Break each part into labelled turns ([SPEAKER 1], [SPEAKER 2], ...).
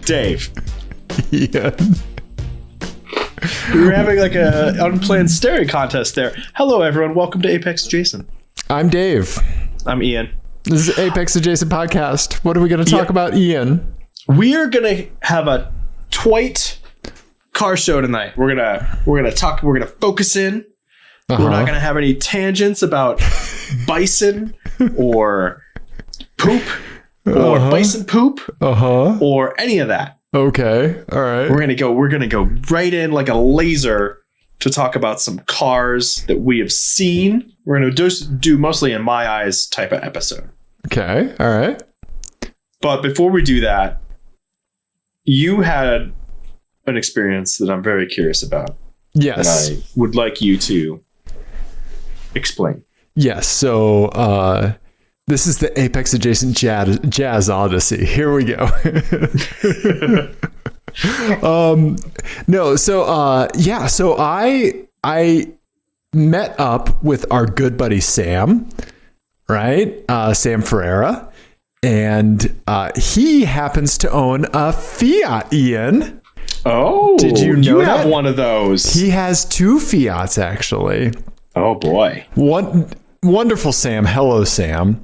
[SPEAKER 1] Dave.
[SPEAKER 2] Ian.
[SPEAKER 1] We were having like a unplanned staring contest there. Hello, everyone. Welcome to Apex Adjacent.
[SPEAKER 2] I'm Dave.
[SPEAKER 1] I'm Ian.
[SPEAKER 2] This is Apex Adjacent Podcast. What are we going to talk about, Ian?
[SPEAKER 1] We are going to have a twite car show tonight. We're gonna talk. We're gonna focus in. We're not going to have any tangents about bison or poop or bison poop or any of that.
[SPEAKER 2] Okay. All right.
[SPEAKER 1] We're gonna go right in like a laser to talk about some cars that we have seen. We're gonna do mostly in my eyes type of episode.
[SPEAKER 2] Okay. All right.
[SPEAKER 1] But before we do that, you had an experience that I'm very curious about.
[SPEAKER 2] Yes.
[SPEAKER 1] And I would like you to explain.
[SPEAKER 2] Yes. So this is the Apex Adjacent Jazz Odyssey. Here we go. So I met up with our good buddy Sam, right? Sam Ferreira, and he happens to own a Fiat, Ian.
[SPEAKER 1] Oh,
[SPEAKER 2] did you know
[SPEAKER 1] you
[SPEAKER 2] that?
[SPEAKER 1] Have one of those?
[SPEAKER 2] He has two Fiats, actually.
[SPEAKER 1] Oh boy!
[SPEAKER 2] Wonderful Sam. Hello, Sam.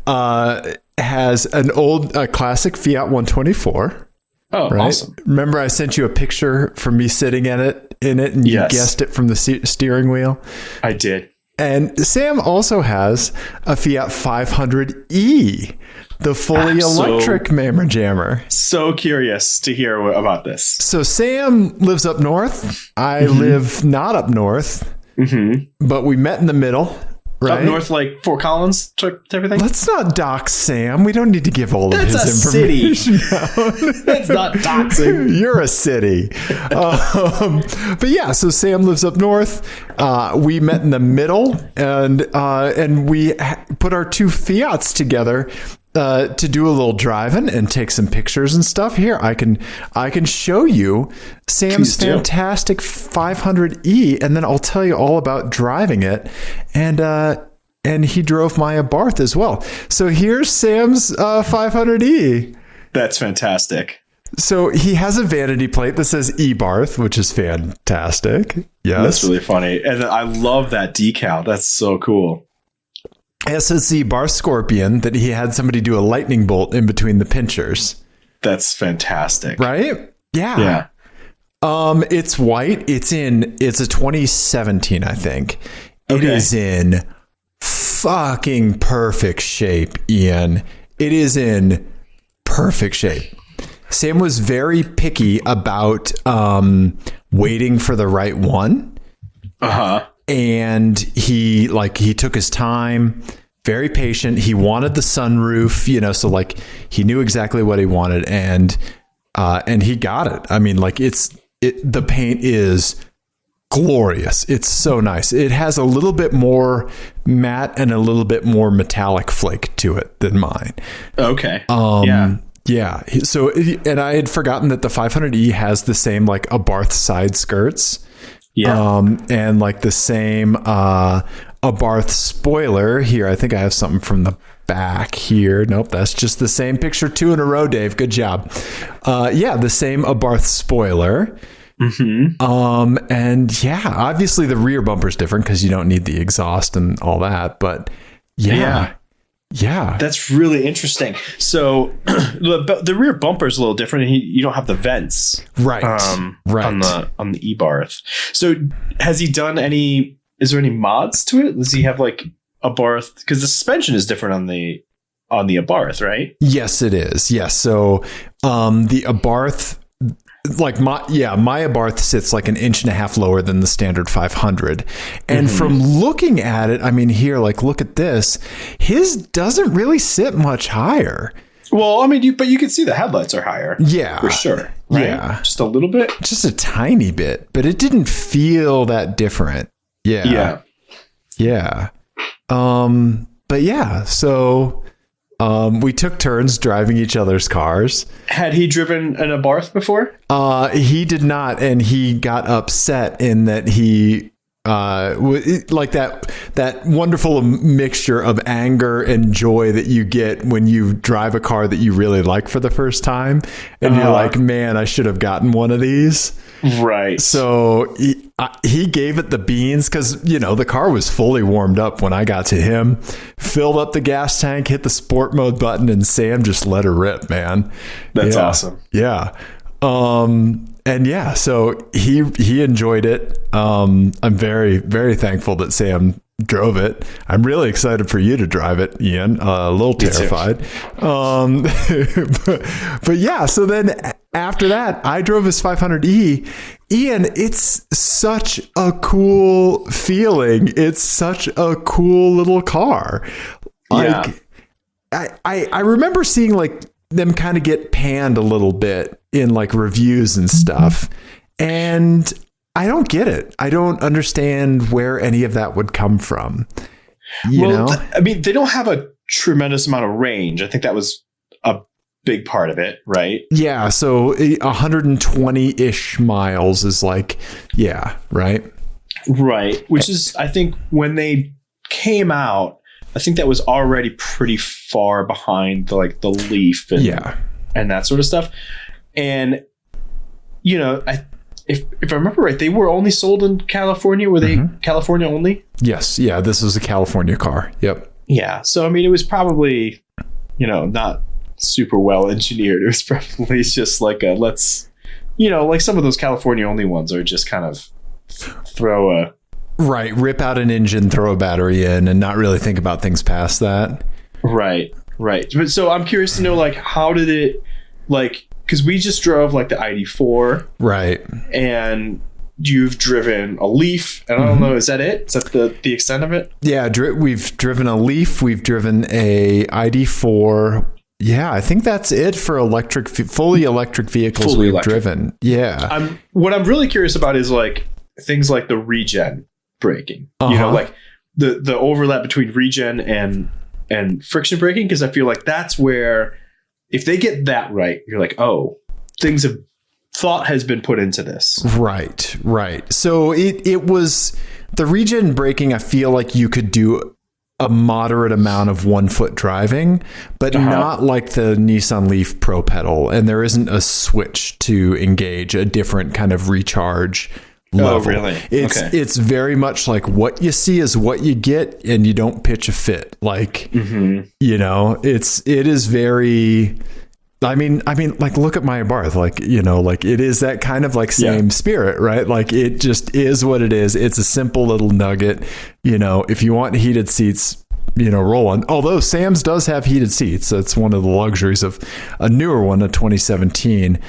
[SPEAKER 2] Has an old classic Fiat 124.
[SPEAKER 1] Oh,
[SPEAKER 2] right?
[SPEAKER 1] Awesome!
[SPEAKER 2] Remember, I sent you a picture from me sitting in it, and you guessed it from the steering wheel.
[SPEAKER 1] I did.
[SPEAKER 2] And Sam also has a Fiat 500e, the fully electric Mammer Jammer.
[SPEAKER 1] So curious to hear about this.
[SPEAKER 2] So Sam lives up north. I live not up north, but we met in the middle. Right?
[SPEAKER 1] Up north, like Fort Collins type of thing?
[SPEAKER 2] Let's not dox Sam. We don't need to give all of his information.
[SPEAKER 1] That's not doxing.
[SPEAKER 2] You're a city. But yeah, so Sam lives up north. We met in the middle, and we put our two Fiats together to do a little driving and take some pictures and stuff. Here, I can show you Sam's fantastic 500e, and then I'll tell you all about driving it. And he drove my Ebarth as well. So here's Sam's 500e.
[SPEAKER 1] That's fantastic.
[SPEAKER 2] So he has a vanity plate that says Ebarth, which is fantastic. Yes,
[SPEAKER 1] that's really funny, and I love that decal. That's so cool.
[SPEAKER 2] SSC Bar Scorpion that he had somebody do a lightning bolt in between the pinchers.
[SPEAKER 1] That's fantastic.
[SPEAKER 2] Right? Yeah. It's white. It's a 2017, I think. It is in fucking perfect shape, Ian. It is in perfect shape. Sam was very picky about waiting for the right one. And he took his time, very patient. He wanted the sunroof, so like he knew exactly what he wanted, and he got it. I mean, like the paint is glorious. It's so nice. It has a little bit more matte and a little bit more metallic flake to it than mine. Okay. Yeah. So, and I had forgotten that the 500e has the same like Ebarth side skirts. Yeah. And like the same Ebarth spoiler here. I think I have something from the back here. Nope, that's just the same picture 2 in a row, Dave. Good job. The same Ebarth spoiler. And yeah, obviously the rear bumper is different because you don't need the exhaust and all that. But yeah.
[SPEAKER 1] That's really interesting. So the rear bumper is a little different. You don't have the vents,
[SPEAKER 2] right?
[SPEAKER 1] Right on the Ebarth. So has he done any? Is there any mods to it? Does he have like Ebarth? Because the suspension is different on the Ebarth, right?
[SPEAKER 2] Yes, it is. Yes. So the Ebarth. Like my Ebarth sits like 1.5 inches lower than the standard 500. And from looking at it, I mean, here, like, look at this. His doesn't really sit much higher.
[SPEAKER 1] Well, I mean, you can see the headlights are higher.
[SPEAKER 2] Yeah.
[SPEAKER 1] For sure. Right?
[SPEAKER 2] Yeah.
[SPEAKER 1] Just a little bit.
[SPEAKER 2] Just a tiny bit, but it didn't feel that different. Yeah. Yeah. But yeah, so we took turns driving each other's cars.
[SPEAKER 1] Had he driven an Ebarth before?
[SPEAKER 2] He did not, and he got upset in that he like that wonderful mixture of anger and joy that you get when you drive a car that you really like for the first time, and you're like, man, I should have gotten one of these.
[SPEAKER 1] Right.
[SPEAKER 2] So he gave it the beans because, the car was fully warmed up when I got to him, filled up the gas tank, hit the sport mode button, and Sam just let her rip, man.
[SPEAKER 1] That's awesome.
[SPEAKER 2] Yeah. And yeah, so he enjoyed it. I'm very, very thankful that Sam drove it. I'm really excited for you to drive it, Ian. A little terrified. But yeah, so then after that, I drove his 500E. Ian, it's such a cool feeling. It's such a cool little car. Like, I remember seeing like them kind of get panned a little bit in like reviews and stuff. And I don't get it. I don't understand where any of that would come from. You know?
[SPEAKER 1] I mean, they don't have a tremendous amount of range. I think that was a big part of it, right?
[SPEAKER 2] Yeah. So 120-ish miles is like, yeah, right?
[SPEAKER 1] Right. Which is, I think when they came out, I think that was already pretty far behind the Leaf and that sort of stuff. And, if I remember right, they were only sold in California. Were they California only?
[SPEAKER 2] Yes. Yeah. This was a California car. Yep.
[SPEAKER 1] Yeah. So, I mean, it was probably, not super well engineered. It was probably just like like some of those California only ones are just kind of throw a...
[SPEAKER 2] Right. Rip out an engine, throw a battery in, and not really think about things past that.
[SPEAKER 1] Right. But so I'm curious to know, like, how did it, like, because we just drove like the ID4. Right. And you've driven a Leaf. And I don't know, is that it? Is that the extent of it?
[SPEAKER 2] Yeah. We've driven a Leaf. We've driven a ID4. Yeah, I think that's it for fully electric vehicles we've driven. Yeah.
[SPEAKER 1] What I'm really curious about is like things like the regen braking. Like the overlap between regen and friction braking, because I feel like that's where, if they get that right, you're like, oh, thought has been put into this.
[SPEAKER 2] Right. So it was the regen braking. I feel like you could do a moderate amount of 1 foot driving, but not like the Nissan Leaf Pro Pedal. And there isn't a switch to engage a different kind of recharge level.
[SPEAKER 1] Oh, really?
[SPEAKER 2] It's very much like what you see is what you get, and you don't pitch a fit. Like, it is very, I mean, like, look at my Ebarth, like, like it is that kind of like same spirit, right? Like, it just is what it is. It's a simple little nugget. If you want heated seats, roll on. Although Sam's does have heated seats. That's one of the luxuries of a newer one, a 2017.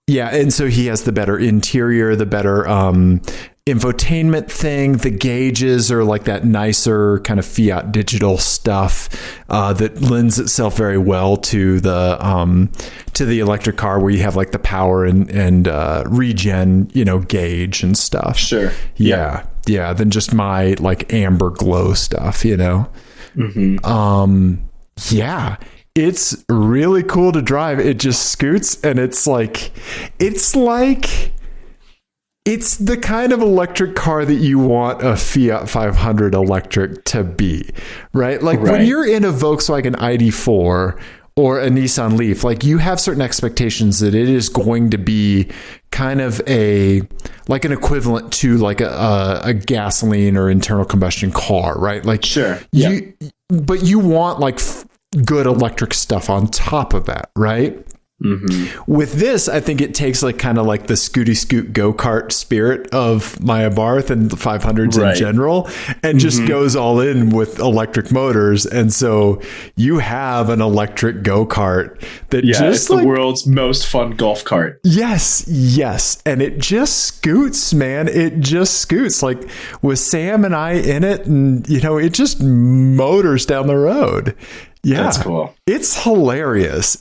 [SPEAKER 2] Yeah, and so he has the better interior, the better infotainment thing. The gauges are like that nicer kind of Fiat digital stuff that lends itself very well to the electric car, where you have like the power and regen, gauge and stuff.
[SPEAKER 1] Sure.
[SPEAKER 2] Yeah. Than just my like amber glow stuff, Yeah. It's really cool to drive. It just scoots, and it's the kind of electric car that you want a Fiat 500 electric to be, right? Like when you're in a Volkswagen ID4 or a Nissan Leaf, like you have certain expectations that it is going to be kind of like an equivalent to like a gasoline or internal combustion car, right? Like,
[SPEAKER 1] sure.
[SPEAKER 2] But you want like good electric stuff on top of that, right? With this, I think it takes like kind of like the scooty scoot go-kart spirit of my Ebarth and the 500s in general, and just goes all in with electric motors. And so you have an electric go-kart that
[SPEAKER 1] it's the world's most fun golf cart.
[SPEAKER 2] Yes. And it just scoots, man. It just scoots, like with Sam and I in it, and it just motors down the road. Yeah,
[SPEAKER 1] that's cool.
[SPEAKER 2] It's hilarious.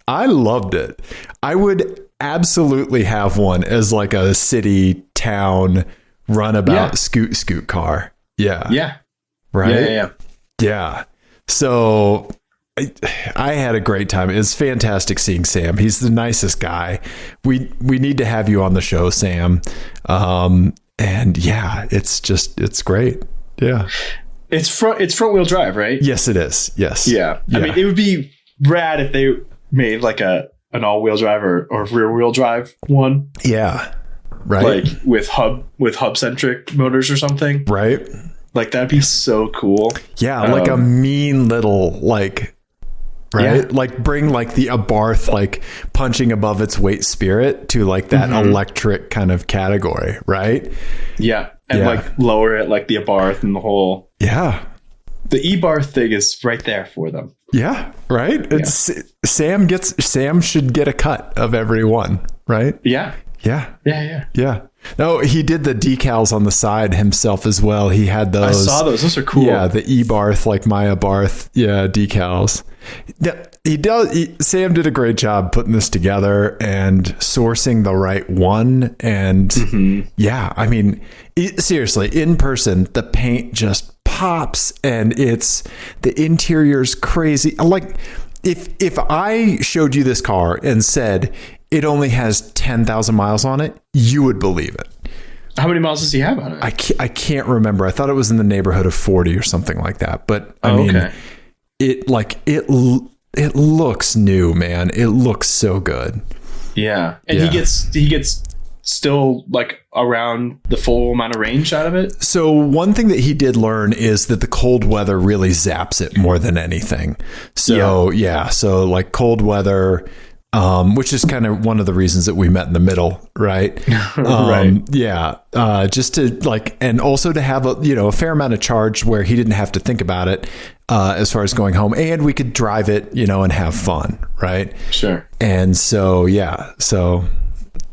[SPEAKER 2] I loved it. I would absolutely have one as like a city town runabout scoot car. Yeah.
[SPEAKER 1] Yeah.
[SPEAKER 2] Right. Yeah. So I had a great time. It's fantastic seeing Sam. He's the nicest guy. We need to have you on the show, Sam. And yeah, it's great. Yeah.
[SPEAKER 1] It's front wheel drive, right?
[SPEAKER 2] Yes, it is. Yes.
[SPEAKER 1] Yeah. I mean, it would be rad if they made like an all wheel drive or rear wheel drive one.
[SPEAKER 2] Yeah. Right.
[SPEAKER 1] Like with hub centric motors or something.
[SPEAKER 2] Right.
[SPEAKER 1] Like that'd be so cool.
[SPEAKER 2] Yeah. Like a mean little like, right.
[SPEAKER 1] Yeah.
[SPEAKER 2] Like bring like the Ebarth, like punching above its weight spirit to like that electric kind of category. Right.
[SPEAKER 1] Yeah. And like lower it like the Ebarth and the whole.
[SPEAKER 2] Yeah.
[SPEAKER 1] The Ebarth thing is right there for them.
[SPEAKER 2] Yeah. Right. It's Sam should get a cut of every one. Right.
[SPEAKER 1] Yeah.
[SPEAKER 2] Yeah.
[SPEAKER 1] Yeah.
[SPEAKER 2] Yeah. No, he did the decals on the side himself as well. He had those.
[SPEAKER 1] I saw those. Those are cool.
[SPEAKER 2] Yeah. The Ebarth, like my Ebarth. Yeah. Decals. He does. Sam did a great job putting this together and sourcing the right one. And yeah, I mean, seriously, in person, the paint just pops and the interior's crazy. Like if I showed you this car and said it only has 10,000 miles on it, you would believe it.
[SPEAKER 1] How many miles does he have on it?
[SPEAKER 2] I can't remember. I thought it was in the neighborhood of 40 or something like that. But I mean, it looks new, man. It looks so good.
[SPEAKER 1] Yeah. And he gets still like around the full amount of range out of it.
[SPEAKER 2] So one thing that he did learn is that the cold weather really zaps it more than anything. So so like cold weather, which is kind of one of the reasons that we met in the middle, right?
[SPEAKER 1] Right.
[SPEAKER 2] Yeah. Just to like, and also to have a fair amount of charge where he didn't have to think about it, as far as going home, and we could drive it, and have fun. Right.
[SPEAKER 1] Sure.
[SPEAKER 2] And so,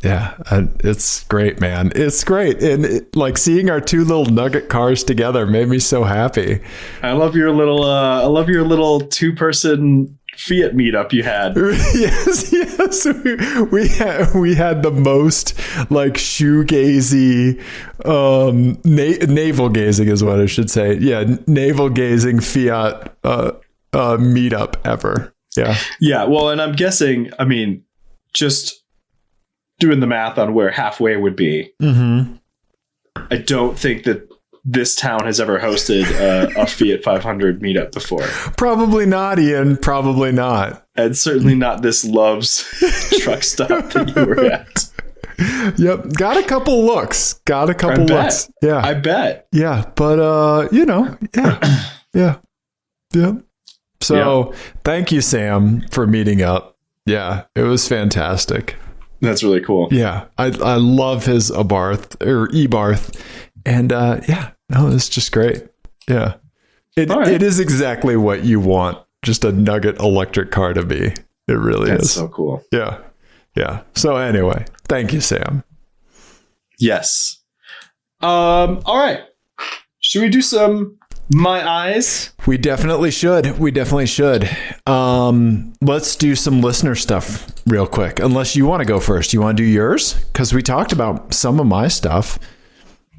[SPEAKER 2] it's great, man. It's great. And like seeing our two little nugget cars together made me so happy.
[SPEAKER 1] I love your little 2-person Fiat meetup you had.
[SPEAKER 2] Yes. We had the most like shoegazy, navel gazing is what I should say. Yeah, navel gazing Fiat meetup ever. Yeah.
[SPEAKER 1] Yeah. Well, and I'm guessing, I mean, just doing the math on where halfway would be. I don't think that this town has ever hosted a Fiat 500 meetup before.
[SPEAKER 2] Probably not, Ian. Probably not.
[SPEAKER 1] And certainly not this Love's truck stop that you were at.
[SPEAKER 2] Yep. Got a couple looks. Looks. Yeah.
[SPEAKER 1] I bet.
[SPEAKER 2] Yeah. But, yeah. So thank you, Sam, for meeting up. Yeah. It was fantastic.
[SPEAKER 1] That's really cool.
[SPEAKER 2] Yeah. I love his Ebarth. And it's just great. Yeah. It is exactly what you want just a nugget electric car to be. It really is.
[SPEAKER 1] That's so cool.
[SPEAKER 2] Yeah. Yeah. So anyway, thank you, Sam.
[SPEAKER 1] Yes. All right. Should we do some My Eyes?
[SPEAKER 2] We definitely should. Let's do some listener stuff real quick. Unless you want to go first. You want to do yours? Because we talked about some of my stuff.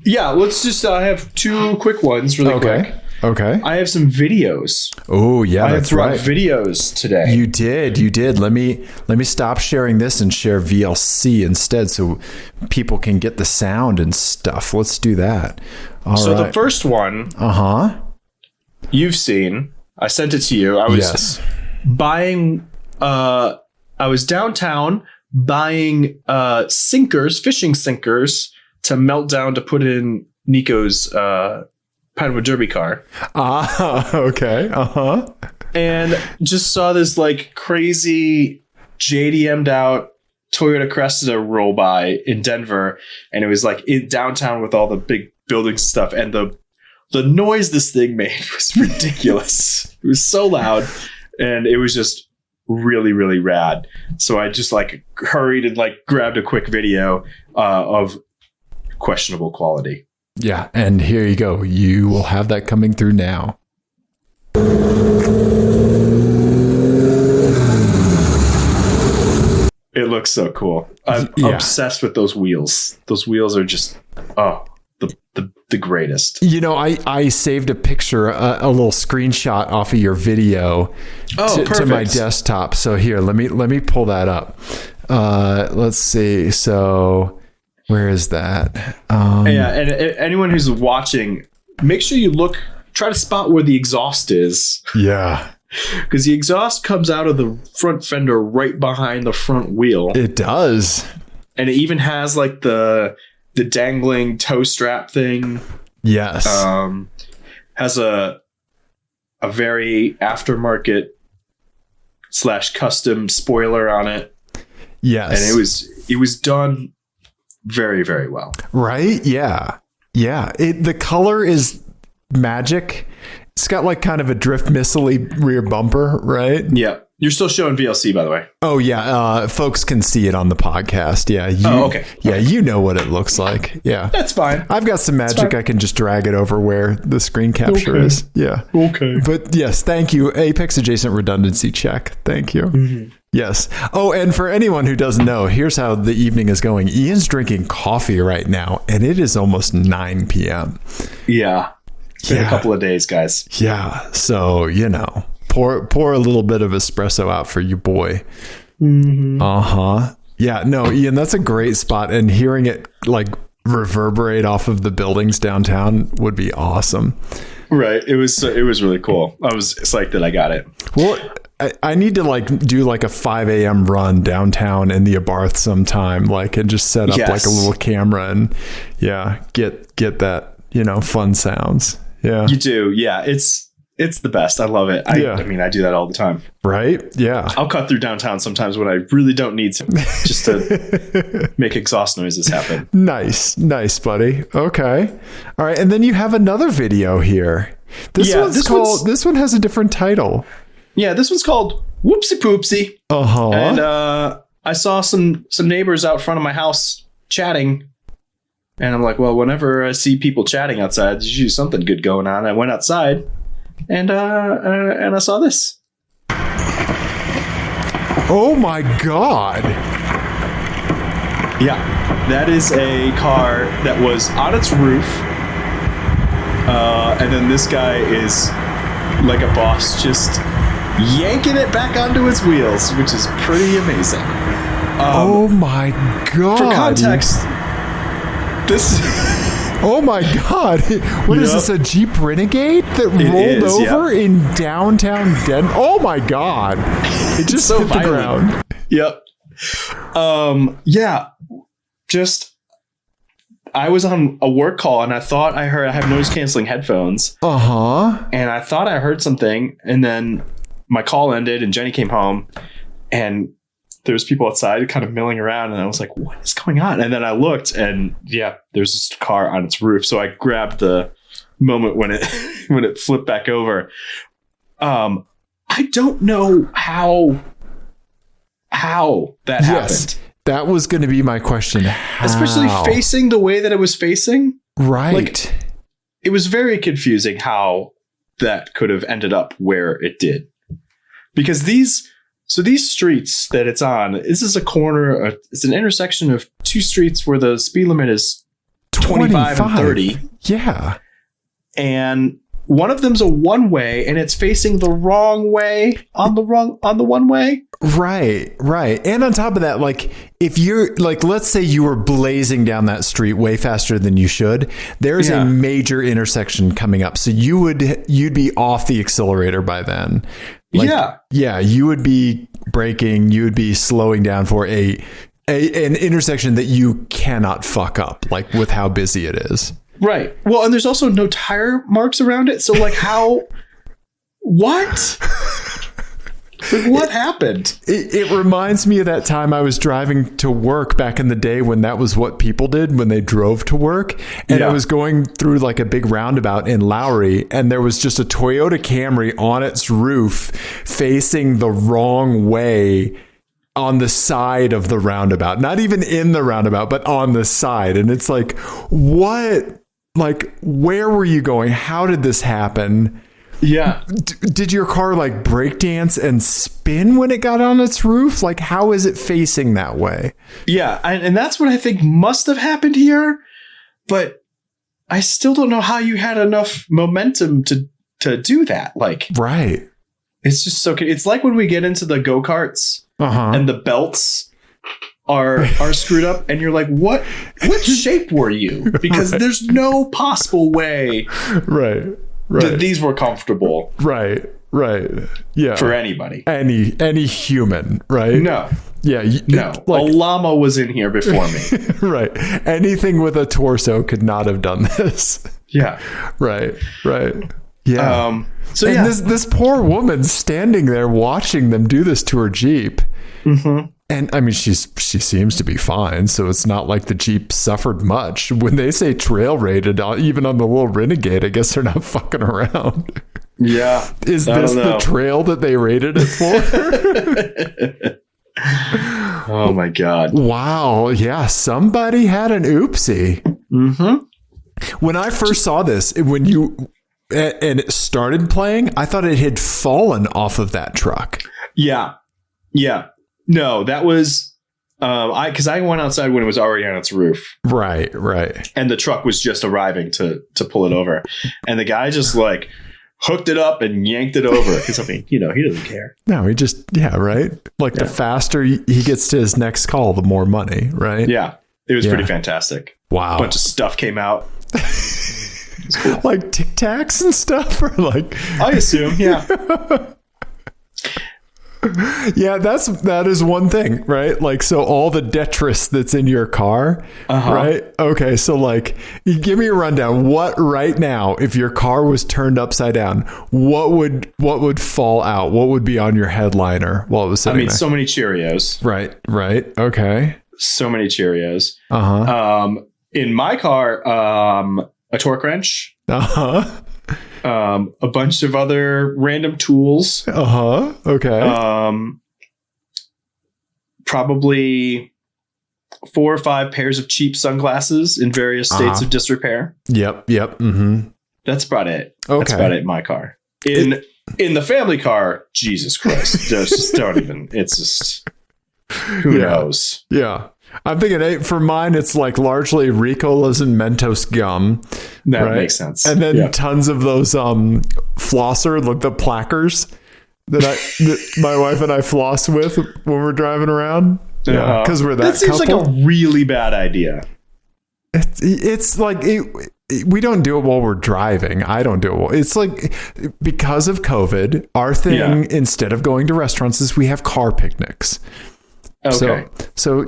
[SPEAKER 1] Yeah, let's just have 2 quick ones really quick.
[SPEAKER 2] Okay.
[SPEAKER 1] I have some videos.
[SPEAKER 2] Oh, yeah, that's right.
[SPEAKER 1] I brought videos today.
[SPEAKER 2] You did. Let me stop sharing this and share VLC instead so people can get the sound and stuff. Let's do that. All right.
[SPEAKER 1] The first one you've seen. I sent it to you. I was buying I was downtown buying fishing sinkers to melt down to put in Nico's Pinewood Derby car.
[SPEAKER 2] Okay.
[SPEAKER 1] And just saw this like crazy JDM'd out Toyota Cressida roll by in Denver, and it was like in downtown with all the big buildings and stuff, and the noise this thing made was ridiculous. It was so loud, and it was just really, really rad. So I just like hurried and like grabbed a quick video of questionable quality.
[SPEAKER 2] Yeah, and here you go. You will have that coming through now.
[SPEAKER 1] It looks so cool. I'm obsessed with those wheels. Those wheels are just the greatest.
[SPEAKER 2] I saved a picture, a little screenshot off of your video to my desktop. So here, let me pull that up. Let's see. So Where is that?
[SPEAKER 1] Yeah, and anyone who's watching, make sure you try to spot where the exhaust is.
[SPEAKER 2] Yeah.
[SPEAKER 1] Because the exhaust comes out of the front fender right behind the front wheel.
[SPEAKER 2] It does.
[SPEAKER 1] And it even has like the dangling toe strap thing.
[SPEAKER 2] Yes.
[SPEAKER 1] Has a very aftermarket / custom spoiler on it.
[SPEAKER 2] Yes.
[SPEAKER 1] And it was done very, very well.
[SPEAKER 2] Right? Yeah. Yeah. The color is magic. It's got like kind of a drift missile-y rear bumper, right?
[SPEAKER 1] Yeah. You're still showing VLC, by the way.
[SPEAKER 2] Oh, yeah. Folks can see it on the podcast. Yeah.
[SPEAKER 1] Okay.
[SPEAKER 2] Yeah, you know what it looks like. Yeah.
[SPEAKER 1] That's fine.
[SPEAKER 2] I've got some magic. I can just drag it over where the screen capture is. Yeah.
[SPEAKER 1] Okay.
[SPEAKER 2] But yes, thank you. Apex adjacent redundancy check. Thank you. Mm-hmm. Yes. Oh, and for anyone who doesn't know, here's how the evening is going. Ian's drinking coffee right now, and it is almost 9 p.m.
[SPEAKER 1] Yeah. It's been a couple of days, guys.
[SPEAKER 2] Yeah. So, pour a little bit of espresso out for you, boy.
[SPEAKER 1] Mm-hmm.
[SPEAKER 2] Uh-huh. Yeah. No, Ian, that's a great spot. And hearing it like reverberate off of the buildings downtown would be awesome.
[SPEAKER 1] Right. It was really cool. I was psyched that I got it.
[SPEAKER 2] Well, I need to like do like a 5 a.m. run downtown in the Ebarth sometime, like, and just set up like a little camera and get that, fun sounds. Yeah.
[SPEAKER 1] You do. Yeah. It's the best. I love it. I mean, I do that all the time.
[SPEAKER 2] Right. Yeah.
[SPEAKER 1] I'll cut through downtown sometimes when I really don't need to, just to make exhaust noises happen.
[SPEAKER 2] Nice, buddy. Okay. All right. And then you have another video here. This one has a different title.
[SPEAKER 1] Yeah. This one's called Whoopsie Poopsie.
[SPEAKER 2] Uh-huh.
[SPEAKER 1] And I saw some neighbors out front of my house chatting. And I'm like, well, whenever I see people chatting outside, there's usually something good going on. I went outside and I saw this.
[SPEAKER 2] Oh my God.
[SPEAKER 1] Yeah, that is a car that was on its roof. And then this guy is like a boss, just yanking it back onto its wheels, which is pretty amazing.
[SPEAKER 2] Oh my God.
[SPEAKER 1] For context, this...
[SPEAKER 2] Oh my God. What is this, a Jeep Renegade that rolled over in downtown Denver? Oh my God. It just hit the ground.
[SPEAKER 1] Yep. Yeah. Just, I was on a work call and I thought I have noise canceling headphones.
[SPEAKER 2] Uh-huh.
[SPEAKER 1] And I thought I heard something, and then my call ended and Jenny came home and there was people outside kind of milling around, and I was like, what is going on? And then I looked, and there's this car on its roof. So I grabbed the moment when it flipped back over. I don't know how that happened.
[SPEAKER 2] That was going to be my question. How?
[SPEAKER 1] Especially facing the way that it was facing.
[SPEAKER 2] Right.
[SPEAKER 1] Like, it was very confusing how that could have ended up where it did. Because these streets that it's on, this is a corner, it's an intersection of two streets where the speed limit is 25 and 30.
[SPEAKER 2] Yeah.
[SPEAKER 1] And one of them's a one-way, and it's facing the wrong way on the one-way. Right.
[SPEAKER 2] And on top of that, like, if you're like, let's say you were blazing down that street way faster than you should, there's a major intersection coming up. So you'd be off the accelerator by then. Like, yeah, you would be braking, you would be slowing down for an intersection that you cannot fuck up, like, with how busy it is.
[SPEAKER 1] Right. Well, and there's also no tire marks around it. So, like, what? Like, what happened?
[SPEAKER 2] It reminds me of that time I was driving to work back in the day when that was what people did when they drove to work. And I was going through like a big roundabout in Lowry, and there was just a Toyota Camry on its roof facing the wrong way on the side of the roundabout. Not even in the roundabout, but on the side. And it's like, what? Like, where were you going? How did this happen?
[SPEAKER 1] Yeah.
[SPEAKER 2] Did your car like break dance and spin when it got on its roof? Like, how is it facing that way?
[SPEAKER 1] Yeah. And that's what I think must have happened here. But I still don't know how you had enough momentum to do that. Like,
[SPEAKER 2] right.
[SPEAKER 1] It's just so, it's like when we get into the go-karts and the belts are screwed up, and you're like, what shape were you? Because there's no possible way that these were comfortable.
[SPEAKER 2] Right. Yeah.
[SPEAKER 1] For anybody.
[SPEAKER 2] Any human, right?
[SPEAKER 1] No.
[SPEAKER 2] Yeah.
[SPEAKER 1] No. Like, a llama was in here before me.
[SPEAKER 2] Right. Anything with a torso could not have done this.
[SPEAKER 1] Yeah.
[SPEAKER 2] Right. Yeah.
[SPEAKER 1] So
[SPEAKER 2] this poor woman standing there watching them do this to her Jeep. Mm-hmm. And I mean, she seems to be fine. So it's not like the Jeep suffered much. When they say trail rated, even on the little Renegade, I guess they're not fucking around.
[SPEAKER 1] Yeah.
[SPEAKER 2] Is this the trail that they rated it for?
[SPEAKER 1] Oh my God.
[SPEAKER 2] Wow. Yeah. Somebody had an oopsie. Mm-hmm. When I first saw this, and it started playing, I thought it had fallen off of that truck.
[SPEAKER 1] Yeah. No, that was because I went outside when it was already on its roof.
[SPEAKER 2] Right.
[SPEAKER 1] And the truck was just arriving to pull it over. And the guy just like hooked it up and yanked it over. Because I mean, he doesn't care.
[SPEAKER 2] No, he just, right? Like the faster he gets to his next call, the more money, right?
[SPEAKER 1] Yeah. It was pretty fantastic.
[SPEAKER 2] Wow.
[SPEAKER 1] A bunch of stuff came out.
[SPEAKER 2] Cool. Like Tic Tacs and stuff, or like
[SPEAKER 1] I assume, yeah.
[SPEAKER 2] Yeah, that is one thing, right? Like, so all the detritus that's in your car, right? Okay, so like, give me a rundown. What right now, if your car was turned upside down, what would fall out? What would be on your headliner while it was sitting there?
[SPEAKER 1] So many Cheerios.
[SPEAKER 2] Right. Okay.
[SPEAKER 1] So many Cheerios. In my car, a torque wrench. A bunch of other random tools.
[SPEAKER 2] Okay.
[SPEAKER 1] Probably 4 or 5 pairs of cheap sunglasses in various states of disrepair.
[SPEAKER 2] Yep. Mm-hmm.
[SPEAKER 1] That's about it.
[SPEAKER 2] Okay.
[SPEAKER 1] That's about it in my car. In the family car, Jesus Christ. Just don't even. It's just who knows?
[SPEAKER 2] Yeah. I'm thinking for mine, it's like largely Ricolas and Mentos gum.
[SPEAKER 1] That makes sense.
[SPEAKER 2] And then tons of those flosser, like the plackers that my wife and I floss with when we're driving around. Yeah, because we're that
[SPEAKER 1] seems
[SPEAKER 2] couple.
[SPEAKER 1] Like a really bad idea.
[SPEAKER 2] It's like we don't do it while we're driving. I don't do it while. It's like because of COVID, our thing instead of going to restaurants is we have car picnics.
[SPEAKER 1] Okay.
[SPEAKER 2] So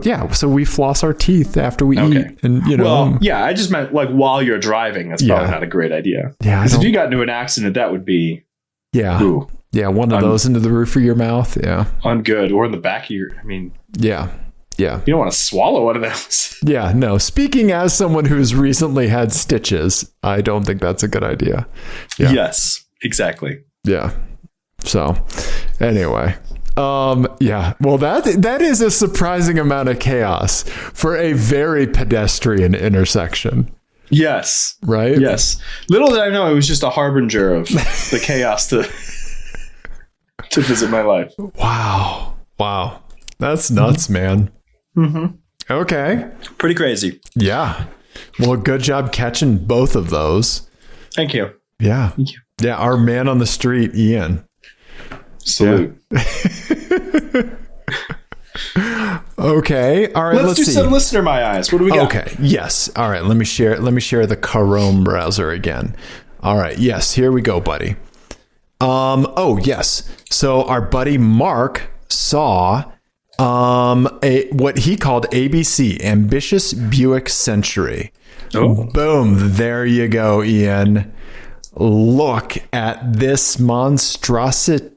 [SPEAKER 2] we floss our teeth after we eat, and
[SPEAKER 1] I just meant like while you're driving. That's probably not a great idea.
[SPEAKER 2] Yeah,
[SPEAKER 1] because if you got into an accident, that would be
[SPEAKER 2] one of those into the roof of your mouth. Yeah,
[SPEAKER 1] ungood, or in the back of your. I mean,
[SPEAKER 2] yeah.
[SPEAKER 1] You don't want to swallow one of those.
[SPEAKER 2] Yeah, no. Speaking as someone who's recently had stitches, I don't think that's a good idea. Yeah.
[SPEAKER 1] Yes, exactly.
[SPEAKER 2] Yeah. So, anyway. Well, that is a surprising amount of chaos for a very pedestrian intersection.
[SPEAKER 1] Yes.
[SPEAKER 2] Right?
[SPEAKER 1] Yes. Little did I know it was just a harbinger of the chaos to visit my life.
[SPEAKER 2] Wow. That's nuts, man.
[SPEAKER 1] Mm-hmm.
[SPEAKER 2] Okay.
[SPEAKER 1] Pretty crazy.
[SPEAKER 2] Yeah. Well, good job catching both of those.
[SPEAKER 1] Thank you.
[SPEAKER 2] Yeah.
[SPEAKER 1] Thank you.
[SPEAKER 2] Yeah. Our man on the street, Ian.
[SPEAKER 1] Salute.
[SPEAKER 2] Okay. All right.
[SPEAKER 1] Let's do some listener my eyes. What do we got?
[SPEAKER 2] Okay. Yes. All right. Let me share the Chrome browser again. All right. Yes. Here we go, buddy. Oh yes. So our buddy Mark saw what he called ABC, Ambitious Buick Century.
[SPEAKER 1] Oh.
[SPEAKER 2] Boom. There you go, Ian. Look at this monstrosity.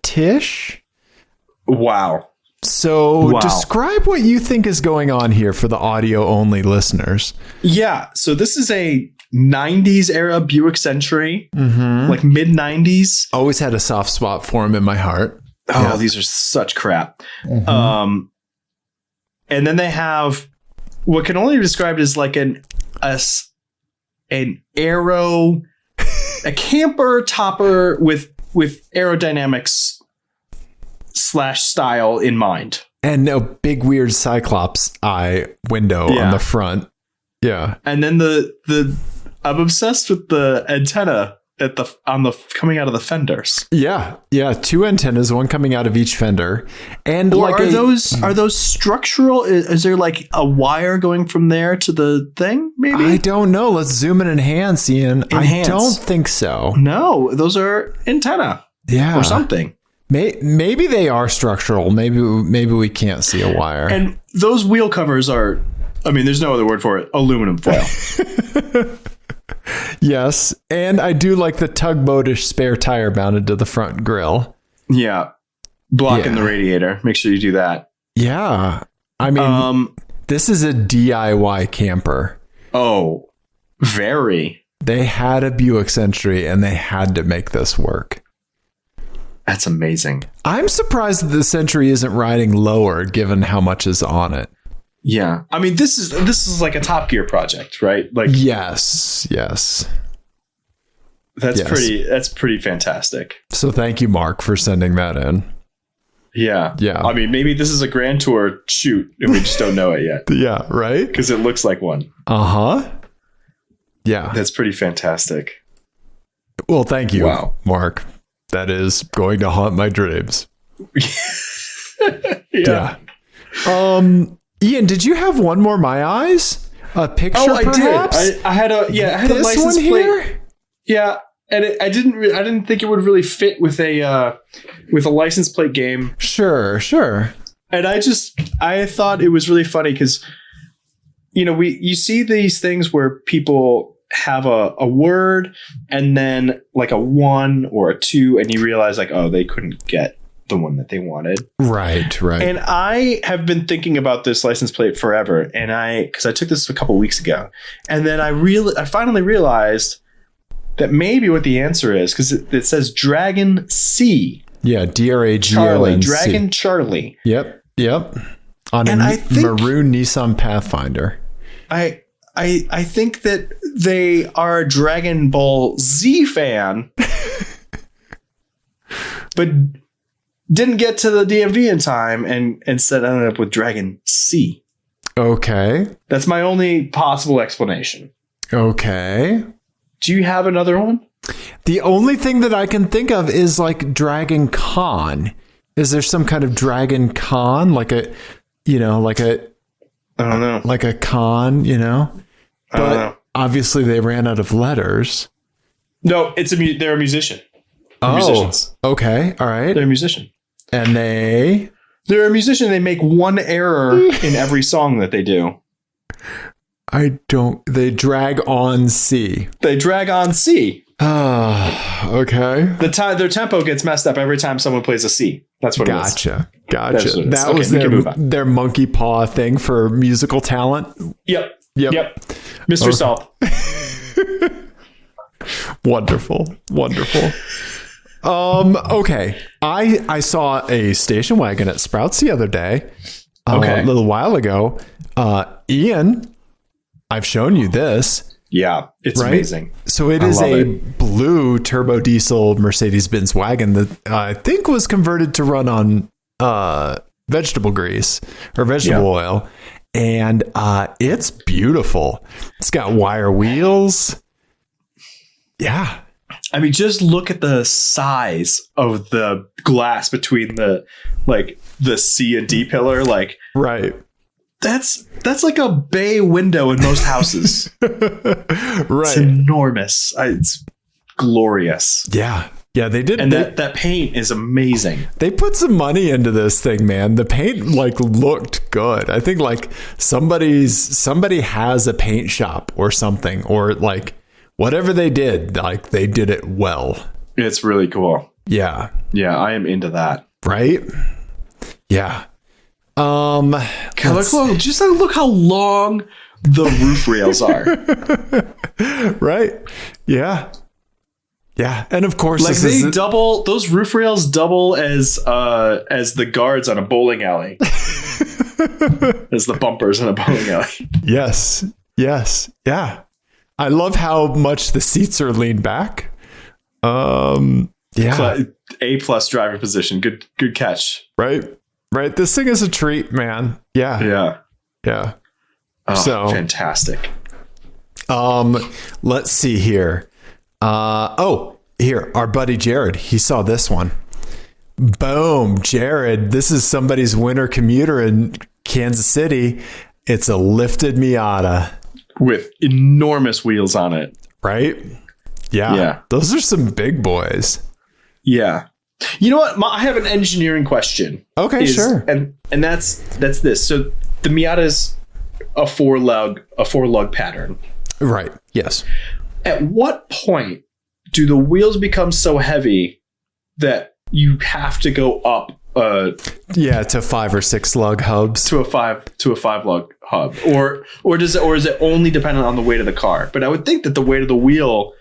[SPEAKER 1] Wow.
[SPEAKER 2] So describe what you think is going on here for the audio only listeners.
[SPEAKER 1] Yeah. So this is a 90s era Buick Century, like mid 90s.
[SPEAKER 2] Always had a soft spot for him in my heart.
[SPEAKER 1] Oh, these are such crap. And then they have what can only be described as like an aero, a camper topper with aerodynamics / style in mind.
[SPEAKER 2] And a big weird Cyclops eye window on the front. Yeah.
[SPEAKER 1] And then I'm obsessed with the antenna coming out of the fenders.
[SPEAKER 2] Yeah. 2 antennas, one coming out of each fender. And
[SPEAKER 1] or are those structural? Is there like a wire going from there to the thing? Maybe
[SPEAKER 2] I don't know. Let's zoom and enhance, Ian.
[SPEAKER 1] Enhance.
[SPEAKER 2] I don't think so.
[SPEAKER 1] No, those are antenna.
[SPEAKER 2] Yeah,
[SPEAKER 1] or something.
[SPEAKER 2] Maybe they are structural. Maybe we can't see a wire.
[SPEAKER 1] And those wheel covers are, I mean, there's no other word for it, aluminum foil.
[SPEAKER 2] Yes, and I do like the tugboatish spare tire mounted to the front grille.
[SPEAKER 1] Yeah, blocking the radiator. Make sure you do that.
[SPEAKER 2] Yeah, I mean, this is a DIY camper.
[SPEAKER 1] Oh, very.
[SPEAKER 2] They had a Buick Century and they had to make this work.
[SPEAKER 1] That's amazing.
[SPEAKER 2] I'm surprised that the Century isn't riding lower given how much is on it.
[SPEAKER 1] Yeah. I mean, this is like a Top Gear project, right? Like
[SPEAKER 2] Yes.
[SPEAKER 1] That's pretty fantastic.
[SPEAKER 2] So thank you, Mark, for sending that in.
[SPEAKER 1] Yeah.
[SPEAKER 2] Yeah.
[SPEAKER 1] I mean, maybe this is a Grand Tour shoot and we just don't know it yet.
[SPEAKER 2] Yeah, right?
[SPEAKER 1] Because it looks like one.
[SPEAKER 2] Uh-huh. Yeah.
[SPEAKER 1] That's pretty fantastic.
[SPEAKER 2] Well, thank you, Mark. That is going to haunt my dreams. Yeah. Ian, did you have one more My Eyes? A picture, perhaps?
[SPEAKER 1] I did. I had a license plate here. Yeah, and I didn't think it would really fit with a license plate game.
[SPEAKER 2] Sure.
[SPEAKER 1] And I thought it was really funny because, you see these things where people have a word and then like a 1 or a 2, and you realize like, oh, they couldn't get the one that they wanted.
[SPEAKER 2] Right.
[SPEAKER 1] And I have been thinking about this license plate forever, and because I took this a couple weeks ago, and then I finally realized that maybe what the answer is, because it says Dragon C.
[SPEAKER 2] Yeah, DRAGONC.
[SPEAKER 1] Charlie, Dragon Charlie.
[SPEAKER 2] Yep. On a maroon Nissan Pathfinder.
[SPEAKER 1] I think that they are a Dragon Ball Z fan, but didn't get to the DMV in time and instead ended up with Dragon C.
[SPEAKER 2] Okay.
[SPEAKER 1] That's my only possible explanation.
[SPEAKER 2] Okay.
[SPEAKER 1] Do you have another one?
[SPEAKER 2] The only thing that I can think of is like Dragon Con. Is there some kind of Dragon Con? Like a I don't know. Like a con,
[SPEAKER 1] I don't know.
[SPEAKER 2] Obviously they ran out of letters.
[SPEAKER 1] No, they're a musician. Musicians.
[SPEAKER 2] Okay. All right.
[SPEAKER 1] They're a musician.
[SPEAKER 2] And
[SPEAKER 1] they're a musician. They make one error in every song that they do.
[SPEAKER 2] They drag on C.
[SPEAKER 1] They drag on C.
[SPEAKER 2] Okay.
[SPEAKER 1] Their tempo gets messed up every time someone plays a C. That's what it is.
[SPEAKER 2] Gotcha. That was their monkey paw thing for musical talent.
[SPEAKER 1] Yep. Mr. Salt.
[SPEAKER 2] Wonderful. Okay. I saw a station wagon at Sprouts the other day. A little while ago. Ian, I've shown you this.
[SPEAKER 1] Yeah, it's amazing.
[SPEAKER 2] So it is a blue turbo diesel Mercedes-Benz wagon that I think was converted to run on vegetable grease or vegetable oil. And it's beautiful. It's got wire wheels. Yeah.
[SPEAKER 1] I mean, just look at the size of the glass between the C and D pillar. Like,
[SPEAKER 2] right.
[SPEAKER 1] That's like a bay window in most houses.
[SPEAKER 2] Right.
[SPEAKER 1] It's enormous. It's glorious.
[SPEAKER 2] Yeah. Yeah, they did.
[SPEAKER 1] And that paint is amazing.
[SPEAKER 2] They put some money into this thing, man. The paint looked good. I think somebody has a paint shop or something, or whatever they did, they did it well.
[SPEAKER 1] It's really cool.
[SPEAKER 2] Yeah.
[SPEAKER 1] Yeah, I am into that.
[SPEAKER 2] Right? Yeah.
[SPEAKER 1] Look how long the roof rails are.
[SPEAKER 2] Right? Yeah. Yeah, and of course,
[SPEAKER 1] those roof rails double as the guards on a bowling alley, as the bumpers in a bowling alley.
[SPEAKER 2] Yes, yeah. I love how much the seats are leaned back. Yeah,
[SPEAKER 1] A+ driver position. Good catch.
[SPEAKER 2] Right. This thing is a treat, man. Yeah.
[SPEAKER 1] Oh, so fantastic.
[SPEAKER 2] Let's see here. Here, our buddy Jared, he saw this one. Boom, Jared. This is somebody's winter commuter in Kansas City. It's a lifted Miata
[SPEAKER 1] with enormous wheels on it.
[SPEAKER 2] Right? Yeah. Those are some big boys.
[SPEAKER 1] Yeah. You know what? I have an engineering question.
[SPEAKER 2] Okay, sure.
[SPEAKER 1] And that's this. So the Miata is a four lug pattern. Right.
[SPEAKER 2] Yes.
[SPEAKER 1] At what point do the wheels become so heavy that you have to go up
[SPEAKER 2] to 5 or 6 lug hubs
[SPEAKER 1] to a 5 lug hub, or is it only dependent on the weight of the car? But I would think that the weight of the wheel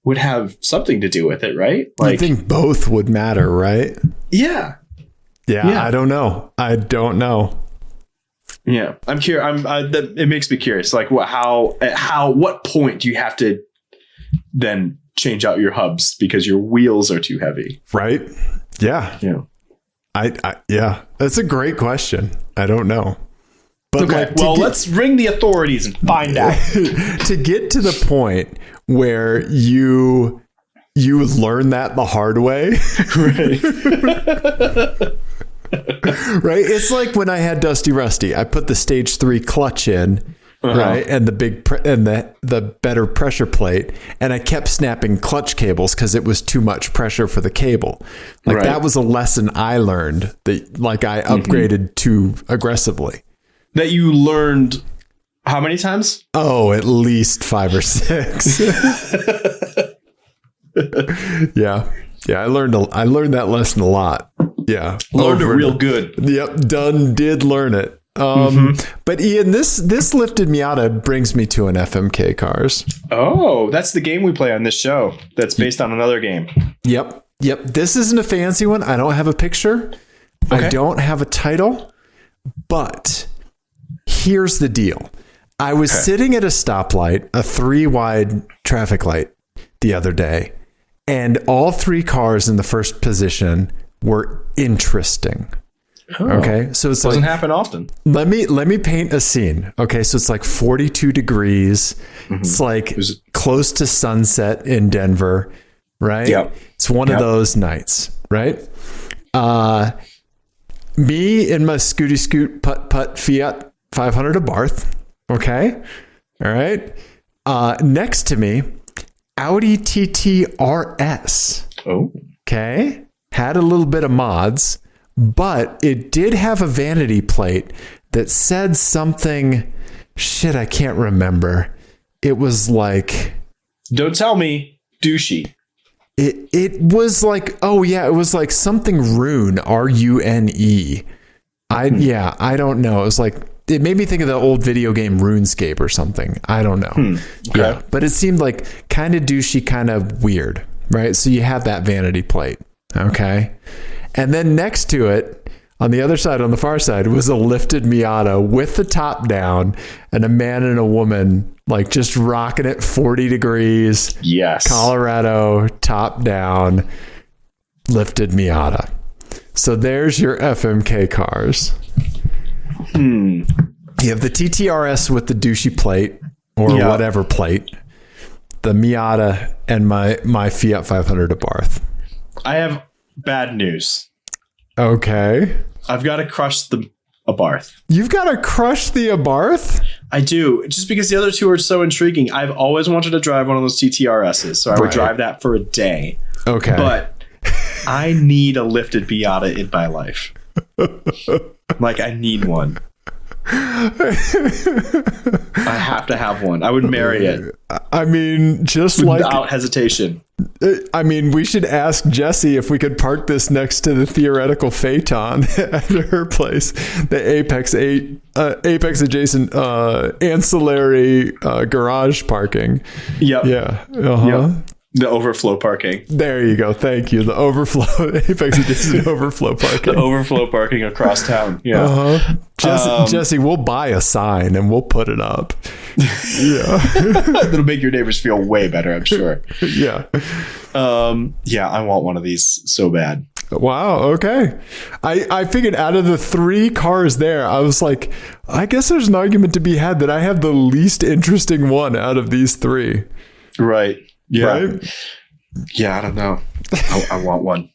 [SPEAKER 1] would have something to do with it, right?
[SPEAKER 2] I think both would matter, right?
[SPEAKER 1] Yeah.
[SPEAKER 2] I don't know.
[SPEAKER 1] Yeah, I'm curious. It makes me curious. Like, what point do you have to then change out your hubs because your wheels are too heavy?
[SPEAKER 2] Right. Yeah. Yeah. That's a great question. I don't know. But
[SPEAKER 1] okay. Let's ring the authorities and find out.
[SPEAKER 2] To get to the point where you learn that the hard way.
[SPEAKER 1] Right.
[SPEAKER 2] Right. It's like when I had Dusty Rusty, I put the stage 3 clutch in, right, and the better pressure plate, and I kept snapping clutch cables because it was too much pressure for the cable. That was a lesson I learned that I upgraded too aggressively.
[SPEAKER 1] That you learned how many times?
[SPEAKER 2] Oh, at least 5 or 6. Yeah. I learned that lesson a lot. Yeah.
[SPEAKER 1] Learned it real good.
[SPEAKER 2] Yep. Did learn it. But Ian, this lifted Miata brings me to an FMK Cars.
[SPEAKER 1] Oh, that's the game we play on this show. That's based on another game.
[SPEAKER 2] Yep. This isn't a fancy one. I don't have a picture. Okay. I don't have a title, but here's the deal. I was sitting at a stoplight, a 3-wide traffic light the other day, and all 3 cars in the first position were interesting. Oh, okay, so it
[SPEAKER 1] doesn't happen often.
[SPEAKER 2] Let me paint a scene. Okay, so it's like 42 degrees. It's like close to sunset in Denver, right?
[SPEAKER 1] Yep.
[SPEAKER 2] It's one of those nights, right? Me in my scooty scoot putt Fiat 500 Ebarth. Okay, all right. Next to me, Audi TT RS.
[SPEAKER 1] Oh,
[SPEAKER 2] okay. Had a little bit of mods, but it did have a vanity plate that said something. Shit, I can't remember. It was like,
[SPEAKER 1] don't tell me, douchey.
[SPEAKER 2] It was like, it was like something Rune, RUNE. I don't know. It was like, it made me think of the old video game RuneScape or something. I don't know.
[SPEAKER 1] Okay.
[SPEAKER 2] Yeah, but it seemed like kind of douchey, kind of weird, right? So you have that vanity plate. Okay. And then next to it, on the other side, on the far side, was a lifted Miata with the top down and a man and a woman like just rocking it 40 degrees.
[SPEAKER 1] Yes.
[SPEAKER 2] Colorado, top down, lifted Miata. So there's your FMK Cars. You have the TTRS with the douchey plate or whatever plate, the Miata, and my Fiat 500 Ebarth.
[SPEAKER 1] I have bad news.
[SPEAKER 2] Okay.
[SPEAKER 1] I've got to crush the Ebarth.
[SPEAKER 2] You've got to crush the Ebarth?
[SPEAKER 1] I do. Just because the other two are so intriguing. I've always wanted to drive one of those TTRSs, so I would drive that for a day.
[SPEAKER 2] Okay.
[SPEAKER 1] But I need a lifted Miata in my life. Like, I need one. I have to have one. I would marry it.
[SPEAKER 2] I mean, just
[SPEAKER 1] without hesitation.
[SPEAKER 2] I mean, we should ask Jessie if we could park this next to the theoretical phaeton at her place, the Apex adjacent ancillary garage parking.
[SPEAKER 1] Yep.
[SPEAKER 2] Yeah.
[SPEAKER 1] Yep. The overflow parking.
[SPEAKER 2] There you go. Thank you. The overflow, Apex adjacent overflow parking.
[SPEAKER 1] The overflow parking across town. Yeah.
[SPEAKER 2] Jesse, we'll buy a sign and we'll put it up. Yeah.
[SPEAKER 1] It'll make your neighbors feel way better, I'm sure.
[SPEAKER 2] Yeah.
[SPEAKER 1] I want one of these so bad.
[SPEAKER 2] Wow. Okay. I figured out of the 3 cars there, I was like, I guess there's an argument to be had that I have the least interesting one out of these 3.
[SPEAKER 1] Right. Yeah.
[SPEAKER 2] Right?
[SPEAKER 1] Yeah, I don't know. I want one.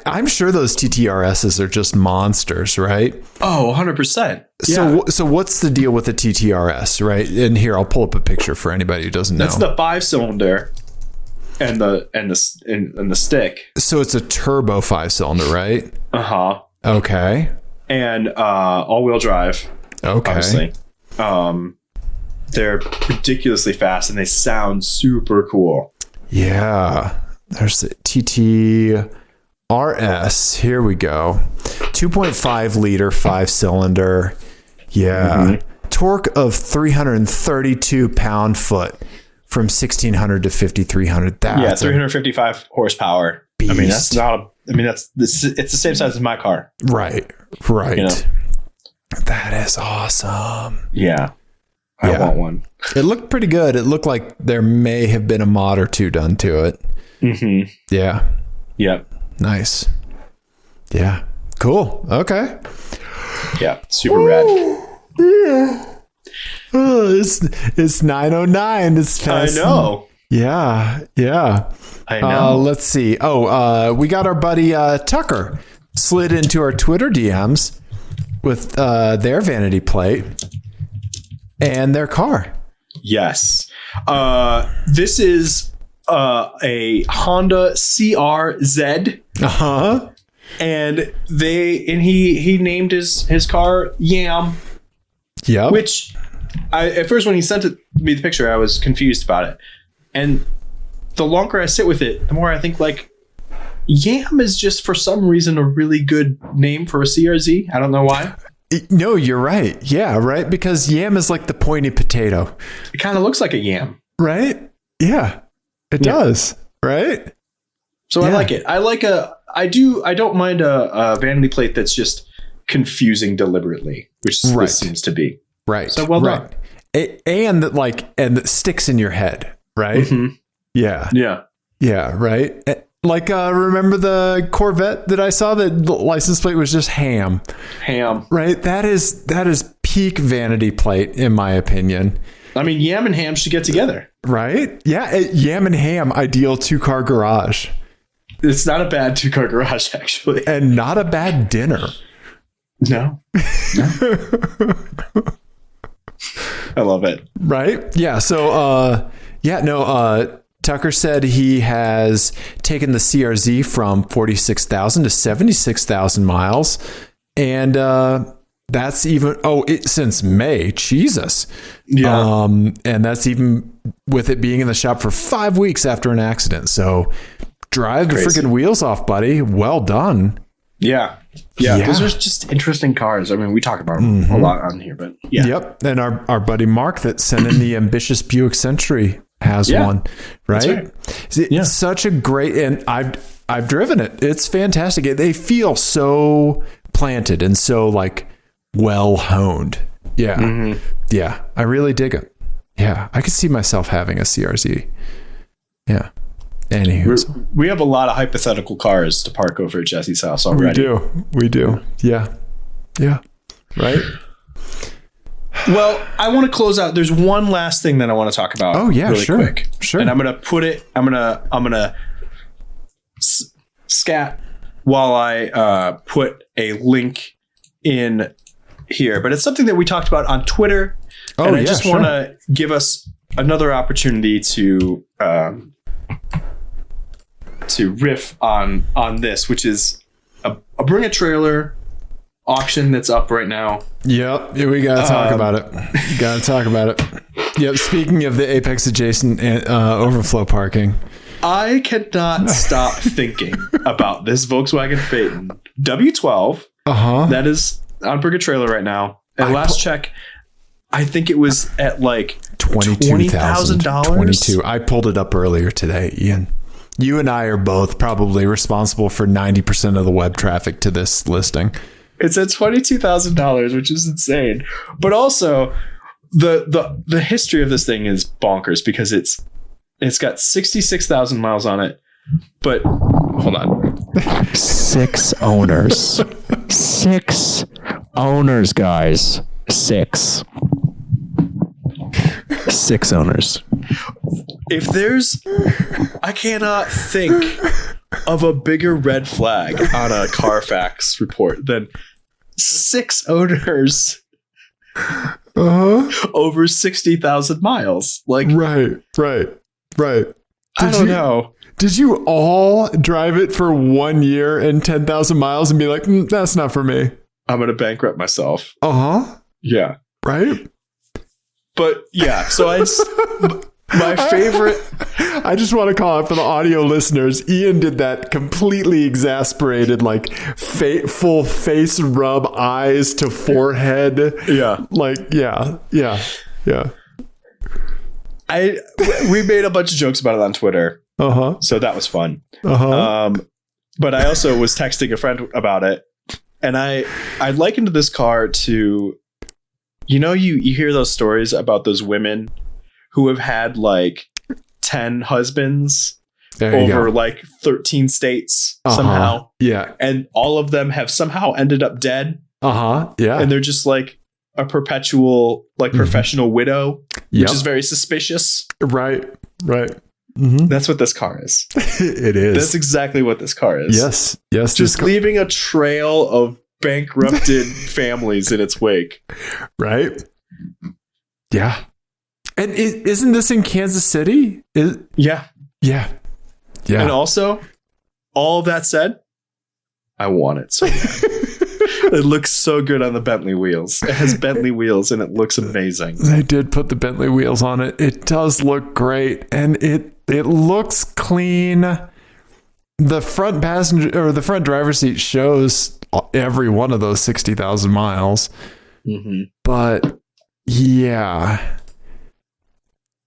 [SPEAKER 2] I'm sure those TTRSs are just monsters, right?
[SPEAKER 1] Oh, 100%. Yeah.
[SPEAKER 2] So what's the deal with the TTRS, right? And here, I'll pull up a picture for anybody who doesn't know.
[SPEAKER 1] That's the 5-cylinder and the stick. So
[SPEAKER 2] it's a turbo 5-cylinder, right?
[SPEAKER 1] Uh-huh.
[SPEAKER 2] Okay.
[SPEAKER 1] And all-wheel drive.
[SPEAKER 2] Okay.
[SPEAKER 1] Obviously. They're ridiculously fast and they sound super cool.
[SPEAKER 2] Yeah. There's the TTRS. Here we go. 2.5 liter 5-cylinder. Yeah. Mm-hmm. Torque of 332 pound-foot from 1600 to 5300. That's
[SPEAKER 1] 355 horsepower. Beast. I mean, that's not it's the same size as my car.
[SPEAKER 2] Right. You know? That is awesome.
[SPEAKER 1] Yeah. I want one.
[SPEAKER 2] It looked pretty good. It looked like there may have been a mod or two done to it.
[SPEAKER 1] Mm-hmm.
[SPEAKER 2] Yeah.
[SPEAKER 1] Yep.
[SPEAKER 2] Nice. Yeah. Cool. Okay.
[SPEAKER 1] Yeah. Super rad.
[SPEAKER 2] Yeah. Oh, it's 9:09. It's fast.
[SPEAKER 1] I know.
[SPEAKER 2] Yeah.
[SPEAKER 1] I know.
[SPEAKER 2] Let's see. We got our buddy Tucker slid into our Twitter DMs with their vanity plate and their car. Yes.
[SPEAKER 1] This is a Honda CRZ.
[SPEAKER 2] Uh-huh.
[SPEAKER 1] And he named his car Yam.
[SPEAKER 2] Yeah.
[SPEAKER 1] Which at first when he sent me the picture, I was confused about it. And the longer I sit with it, the more I think like Yam is just for some reason a really good name for a CRZ. I don't know why.
[SPEAKER 2] No, you're right. Yeah, right. Because yam is like the pointy potato.
[SPEAKER 1] It kind of looks like a yam.
[SPEAKER 2] Right? Yeah, it does. Right?
[SPEAKER 1] So I like it. I don't mind a vanity plate that's just confusing deliberately, which this seems to be.
[SPEAKER 2] Right.
[SPEAKER 1] So well done.
[SPEAKER 2] And that sticks in your head. Right?
[SPEAKER 1] Mm-hmm.
[SPEAKER 2] Yeah.
[SPEAKER 1] Yeah.
[SPEAKER 2] Yeah. Right. Like, remember the Corvette that I saw? The license plate was just ham. Right? That is peak vanity plate, in my opinion.
[SPEAKER 1] I mean, yam and ham should get together.
[SPEAKER 2] Right? Yeah. Yam and ham, ideal 2-car garage.
[SPEAKER 1] It's not a bad 2-car garage, actually.
[SPEAKER 2] And not a bad dinner.
[SPEAKER 1] No. I love it.
[SPEAKER 2] Right? Yeah. So, Tucker said he has taken the CRZ from 46,000 to 76,000 miles. And that's even, since May, Jesus.
[SPEAKER 1] Yeah.
[SPEAKER 2] And that's even with it being in the shop for 5 weeks after an accident. So drive the freaking wheels off, buddy. Well done.
[SPEAKER 1] Yeah. Those are just interesting cars. I mean, we talk about them a lot on here, but yeah.
[SPEAKER 2] Yep. And our buddy Mark that sent in the ambitious Buick Century has one, right? It's such a great, and I've driven it. It's fantastic. They feel so planted and so like well honed. Yeah. Mm-hmm. Yeah. I really dig it. Yeah. I could see myself having a CRZ. Yeah. Anywho.
[SPEAKER 1] We have a lot of hypothetical cars to park over at Jesse's house already.
[SPEAKER 2] We do. Yeah. Yeah. Right.
[SPEAKER 1] Well, I want to close out. There's one last thing that I want to talk about.
[SPEAKER 2] Oh yeah,
[SPEAKER 1] really quick.
[SPEAKER 2] Sure.
[SPEAKER 1] And I'm going to put it. I'm going to scat while I put a link in here. But it's something that we talked about on Twitter, and I just want to give us another opportunity to riff on this, which is a bring a trailer auction that's up right now.
[SPEAKER 2] Yep. We got to talk about it. Yep. Speaking of the Apex adjacent overflow parking,
[SPEAKER 1] I cannot stop thinking about this Volkswagen Phaeton W12 that is on Bring a Trailer right now. And last check, I think it was at like $20,000.
[SPEAKER 2] 22. I pulled it up earlier today, Ian. You and I are both probably responsible for 90% of the web traffic to this listing.
[SPEAKER 1] It's at $22,000, which is insane. But also, the history of this thing is bonkers because it's got 66,000 miles on it. But hold on,
[SPEAKER 3] 6 owners, 6 owners, guys, 6 owners.
[SPEAKER 1] I cannot think of a bigger red flag on a Carfax report than 6 owners over 60,000 miles. Like,
[SPEAKER 2] right.
[SPEAKER 1] I don't know.
[SPEAKER 2] Did you all drive it for 1 year and 10,000 miles and be like, that's not for me?
[SPEAKER 1] I'm going to bankrupt myself. Yeah.
[SPEAKER 2] Right.
[SPEAKER 1] But yeah, so my favorite.
[SPEAKER 2] I just want to call out for the audio listeners. Ian did that completely exasperated, like full face rub, eyes to forehead.
[SPEAKER 1] Yeah.
[SPEAKER 2] Like, yeah.
[SPEAKER 1] We made a bunch of jokes about it on Twitter. So that was fun. But I also was texting a friend about it, and I likened this car to, you hear those stories about those women who have had like 10 husbands over like 13 states somehow. Yeah. And all of them have somehow ended up dead. Yeah. And they're just like a perpetual, like professional widow, which is very suspicious.
[SPEAKER 2] Right.
[SPEAKER 1] That's what this car is.
[SPEAKER 2] It is.
[SPEAKER 1] That's exactly what this car is.
[SPEAKER 2] Yes.
[SPEAKER 1] Just leaving a trail of bankrupted families in its wake.
[SPEAKER 2] Right. Yeah. And isn't this in Kansas City? Yeah.
[SPEAKER 1] And also, all of that said, I want it so bad. It looks so good on the Bentley wheels. It has Bentley wheels and it looks amazing.
[SPEAKER 2] They did put the Bentley wheels on it. It does look great, and it looks clean. The front passenger or the front driver's seat shows every one of those 60,000 miles. But yeah.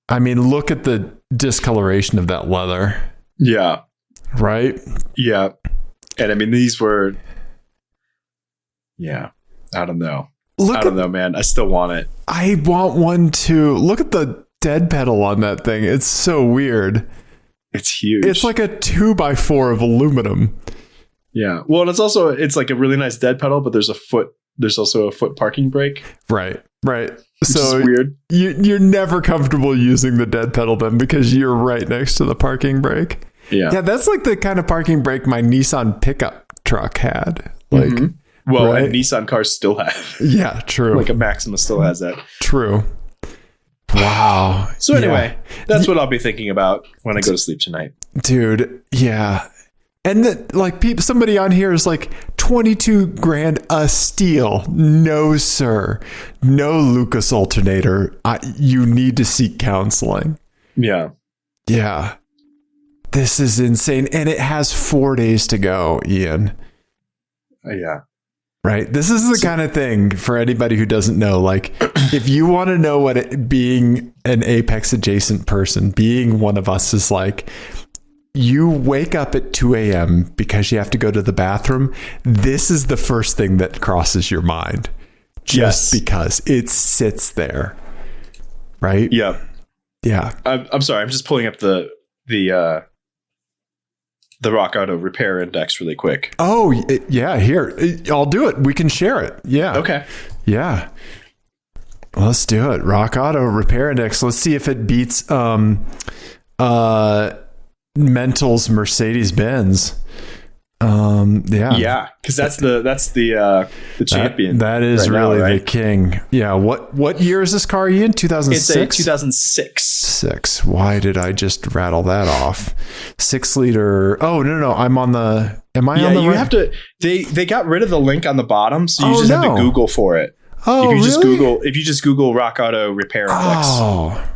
[SPEAKER 2] I mean, look at the discoloration of that leather.
[SPEAKER 1] Yeah.
[SPEAKER 2] Right?
[SPEAKER 1] Yeah. And I mean, these were... Yeah. I don't know. I don't know, man. I still want it.
[SPEAKER 2] I want one too. Look at the dead pedal on that thing. It's so weird.
[SPEAKER 1] It's huge.
[SPEAKER 2] It's like a 2x4 of aluminum.
[SPEAKER 1] Yeah. Well, it's like a really nice dead pedal, but there's also a foot parking brake.
[SPEAKER 2] Right.
[SPEAKER 1] So weird.
[SPEAKER 2] You're never comfortable using the dead pedal then, because you're right next to the parking brake. Yeah, that's like the kind of parking brake my Nissan pickup truck had. Like,
[SPEAKER 1] well, and Nissan cars still have.
[SPEAKER 2] Yeah, true.
[SPEAKER 1] Like a Maxima still has that.
[SPEAKER 2] True. Wow.
[SPEAKER 1] So anyway, that's what I'll be thinking about when I go to sleep tonight.
[SPEAKER 2] Dude, yeah. And somebody on here is like, 22 grand a steal. No, sir. No, Lucas Alternator. You need to seek counseling. Yeah. This is insane. And it has 4 days to go, Ian.
[SPEAKER 1] Yeah.
[SPEAKER 2] Right. This is the kind of thing for anybody who doesn't know. Like, if you want to know what being an Apex adjacent person, being one of us is like, you wake up at 2 a.m. because you have to go to the bathroom. This is the first thing that crosses your mind. Just because it sits there. Right?
[SPEAKER 1] Yeah.
[SPEAKER 2] Yeah.
[SPEAKER 1] I'm sorry. I'm just pulling up the Rock Auto repair index really quick.
[SPEAKER 2] Oh, yeah. Here, I'll do it. We can share it. Yeah.
[SPEAKER 1] Okay.
[SPEAKER 2] Yeah. Let's do it. Rock Auto repair index. Let's see if it beats Mental's Mercedes Benz.
[SPEAKER 1] Yeah, because that's the champion.
[SPEAKER 2] That is right really now, right? The king. Yeah. What year is this car, Ian? 2006.
[SPEAKER 1] It's a 2006.
[SPEAKER 2] Why did I just rattle that off? 6 liter. Oh no! I'm on the. Am I on the?
[SPEAKER 1] You
[SPEAKER 2] right?
[SPEAKER 1] have to. They got rid of the link on the bottom, so you just have to Google for it.
[SPEAKER 2] Oh,
[SPEAKER 1] if you
[SPEAKER 2] really?
[SPEAKER 1] just Google Rock Auto repair index.
[SPEAKER 2] Oh.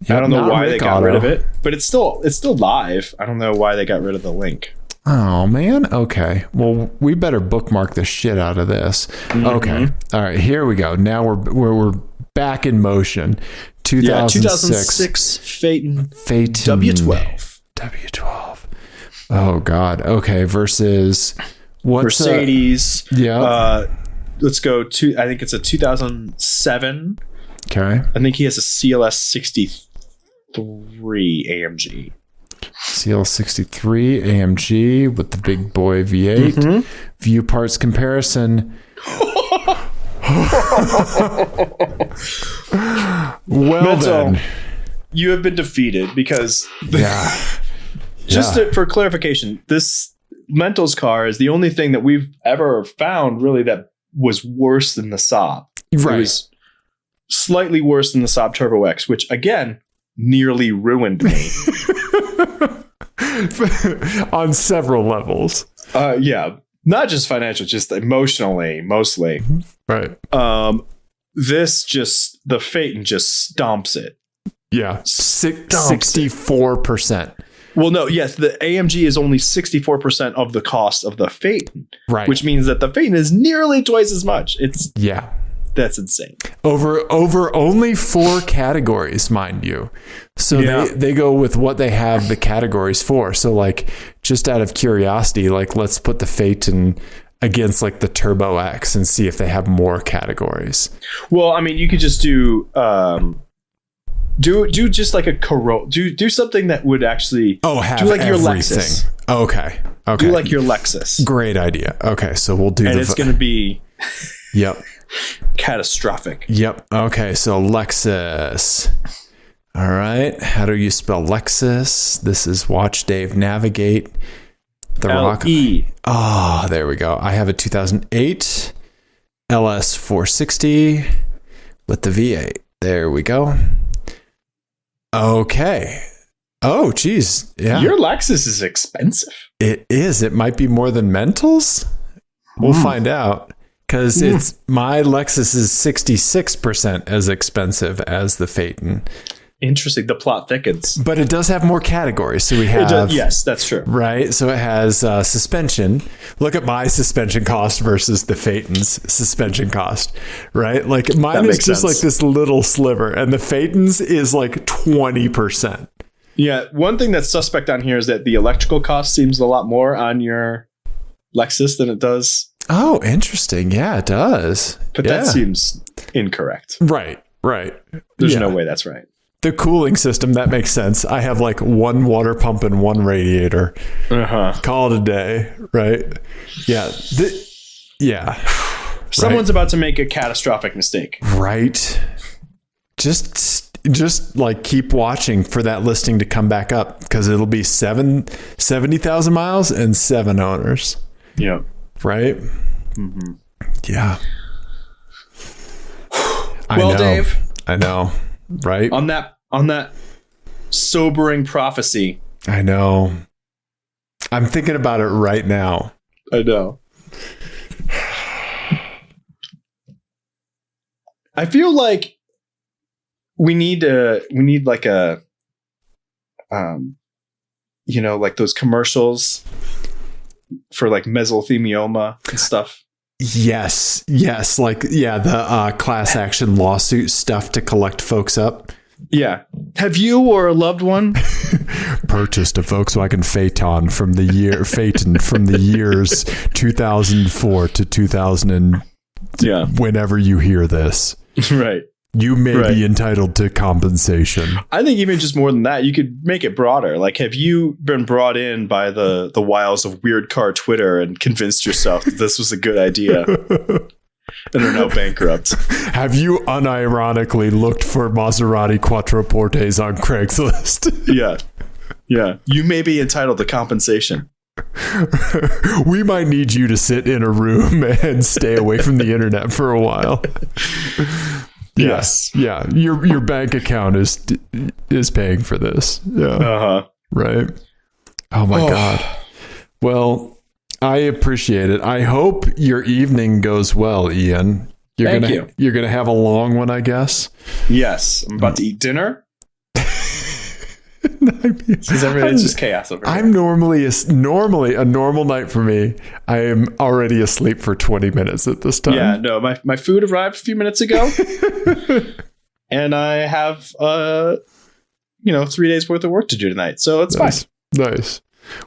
[SPEAKER 1] I don't know why they got rid of it, but it's still live. I don't know why they got rid of the link.
[SPEAKER 2] Oh man. Okay. Well, we better bookmark the shit out of this. Okay. All right. Here we go. Now we're back in motion. 2006
[SPEAKER 1] Phaeton W12.
[SPEAKER 2] Oh God. Okay. Versus what's
[SPEAKER 1] Mercedes?
[SPEAKER 2] Yeah.
[SPEAKER 1] Let's go to. I think it's a 2007.
[SPEAKER 2] Okay.
[SPEAKER 1] I think he has a CLS 63 AMG.
[SPEAKER 2] CLS 63 AMG with the big boy V8. View parts comparison. Well then.
[SPEAKER 1] you have been defeated because for clarification, this Mentos car is the only thing that we've ever found really that was worse than the Saab.
[SPEAKER 2] Right.
[SPEAKER 1] It was slightly worse than the Saab Turbo X, which again nearly ruined me
[SPEAKER 2] on several levels.
[SPEAKER 1] Yeah, not just financial, just emotionally, mostly.
[SPEAKER 2] Right.
[SPEAKER 1] The Phaeton just stomps it.
[SPEAKER 2] Yeah, 64%.
[SPEAKER 1] Well, no, yes, the AMG is only 64% of the cost of the Phaeton,
[SPEAKER 2] right?
[SPEAKER 1] Which means that the Phaeton is nearly twice as much. That's insane.
[SPEAKER 2] Over only 4 categories, mind you. So they go with what they have the categories for. So like, just out of curiosity, like let's put the Phaeton against like the Turbo X and see if they have more categories.
[SPEAKER 1] Well, I mean, you could just do just like a Corolla. Do something that would actually
[SPEAKER 2] have
[SPEAKER 1] do like
[SPEAKER 2] everything.
[SPEAKER 1] Your Lexus.
[SPEAKER 2] Okay.
[SPEAKER 1] Do like your Lexus.
[SPEAKER 2] Great idea. Okay, so we'll do
[SPEAKER 1] it's going to be catastrophic.
[SPEAKER 2] Yep. Okay, so Lexus. All right. How do you spell Lexus? This is watch Dave navigate the rock.
[SPEAKER 1] LE.
[SPEAKER 2] Oh, there we go. I have a 2008 LS 460 with the V8. There we go. Okay. Oh, geez. Yeah.
[SPEAKER 1] Your Lexus is expensive.
[SPEAKER 2] It is. It might be more than Mental's. We'll find out. Because my Lexus is 66% as expensive as the Phaeton.
[SPEAKER 1] Interesting. The plot thickens.
[SPEAKER 2] But it does have more categories. So we have...
[SPEAKER 1] yes, that's true.
[SPEAKER 2] Right? So it has suspension. Look at my suspension cost versus the Phaeton's suspension cost. Right? Like mine is just like this little sliver. And the Phaeton's is like 20%.
[SPEAKER 1] Yeah. One thing that's suspect on here is that the electrical cost seems a lot more on your Lexus than it does.
[SPEAKER 2] Oh, interesting. Yeah, it does.
[SPEAKER 1] But that seems incorrect.
[SPEAKER 2] Right.
[SPEAKER 1] There's no way that's right.
[SPEAKER 2] The cooling system, that makes sense. I have like one water pump and one radiator. Call it a day, right? Yeah.
[SPEAKER 1] Someone's about to make a catastrophic mistake.
[SPEAKER 2] Right. Just like keep watching for that listing to come back up because it'll be 70,000 miles and 7 owners.
[SPEAKER 1] Yeah.
[SPEAKER 2] Right? Mm-hmm. Yeah.
[SPEAKER 1] Well, Dave.
[SPEAKER 2] I know. Right?
[SPEAKER 1] On that sobering prophecy.
[SPEAKER 2] I know. I'm thinking about it right now.
[SPEAKER 1] I know. I feel like we need like a like those commercials for like mesothelioma and stuff.
[SPEAKER 2] Yes. Like, the class action lawsuit stuff to collect folks up.
[SPEAKER 1] Yeah. Have you or a loved one
[SPEAKER 2] purchased a Volkswagen Phaeton from the years 2004 to 2000 whenever you hear this.
[SPEAKER 1] Right.
[SPEAKER 2] You may be entitled to compensation.
[SPEAKER 1] I think even just more than that, you could make it broader. Like, have you been brought in by the wiles of weird car Twitter and convinced yourself that this was a good idea and are now bankrupt?
[SPEAKER 2] Have you unironically looked for Maserati Quattroportes on Craigslist?
[SPEAKER 1] Yeah. You may be entitled to compensation.
[SPEAKER 2] We might need you to sit in a room and stay away from the internet for a while.
[SPEAKER 1] Yes.
[SPEAKER 2] Yeah. Your bank account is paying for this. Yeah. Right. Oh my God. Well, I appreciate it. I hope your evening goes well, Ian. Thank you. You're going to have a long one, I guess.
[SPEAKER 1] Yes. I'm about to eat dinner. It's just chaos over here.
[SPEAKER 2] I'm normally a normal night for me. I am already asleep for 20 minutes at this time.
[SPEAKER 1] Yeah, no, my food arrived a few minutes ago. And I have 3 days worth of work to do tonight. So it's fine.
[SPEAKER 2] Nice.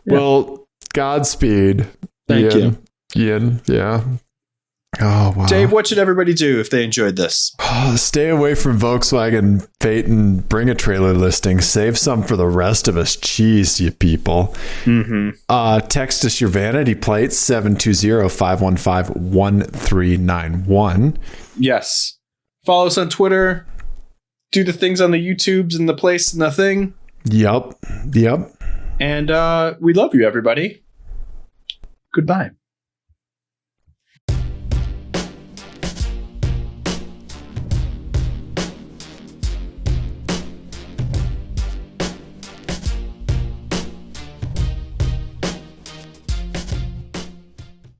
[SPEAKER 2] Yeah. Well, Godspeed.
[SPEAKER 1] Thank you.
[SPEAKER 2] Ian. Yeah. Oh, wow.
[SPEAKER 1] Dave, what should everybody do if they enjoyed this?
[SPEAKER 2] Stay away from Volkswagen Phaeton. Bring a trailer listing. Save some for the rest of us. Jeez, you people. Mm-hmm. Text us your vanity plates, 720-515-1391.
[SPEAKER 1] Yes. Follow us on Twitter, do the things on the YouTubes and the place and the thing.
[SPEAKER 2] Yep.
[SPEAKER 1] And we love you, everybody. Goodbye.